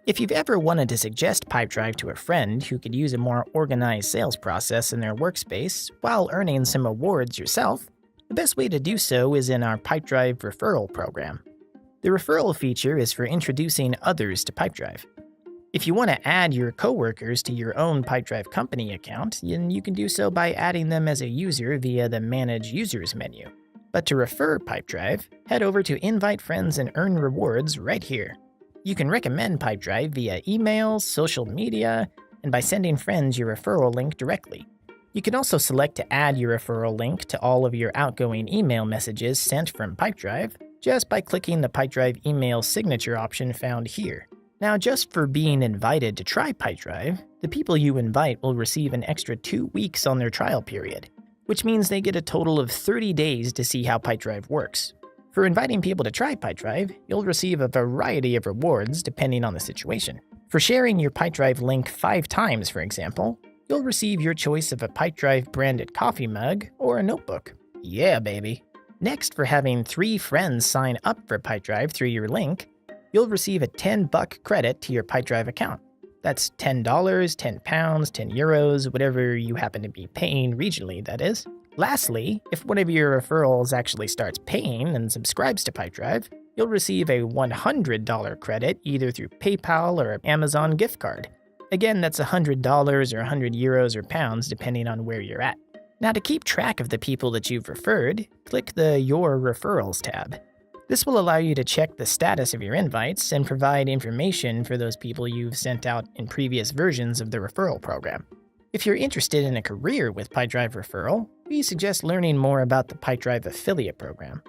If you've ever wanted to suggest Pipedrive to a friend who could use a more organized sales process in their workspace while earning some awards yourself, the best way to do so is in our Pipedrive referral program. The referral feature is for introducing others to Pipedrive. If you want to add your coworkers to your own Pipedrive company account, then you can do so by adding them as a user via the Manage Users menu. But to refer Pipedrive, head over to Invite Friends and Earn Rewards right here. You can recommend Pipedrive via email, social media, and by sending friends your referral link directly. You can also select to add your referral link to all of your outgoing email messages sent from Pipedrive just by clicking the Pipedrive email signature option found here. Now, just for being invited to try Pipedrive, the people you invite will receive an extra 2 weeks on their trial period, which means they get a total of 30 days to see how Pipedrive works. For inviting people to try Pipedrive, you'll receive a variety of rewards depending on the situation. For sharing your Pipedrive link 5 times, for example, you'll receive your choice of a Pipedrive branded coffee mug or a notebook. Yeah, baby! Next, for having 3 friends sign up for Pipedrive through your link, you'll receive a $10 credit to your Pipedrive account. That's $10, £10, €10, whatever you happen to be paying regionally, that is. Lastly, if one of your referrals actually starts paying and subscribes to Pipedrive, you'll receive a $100 credit either through PayPal or an Amazon gift card. Again, that's $100 or €100 or pounds depending on where you're at. Now, to keep track of the people that you've referred, click the Your Referrals tab. This will allow you to check the status of your invites and provide information for those people you've sent out in previous versions of the referral program. If you're interested in a career with Pipedrive Referral, we suggest learning more about the Pipedrive Affiliate Program.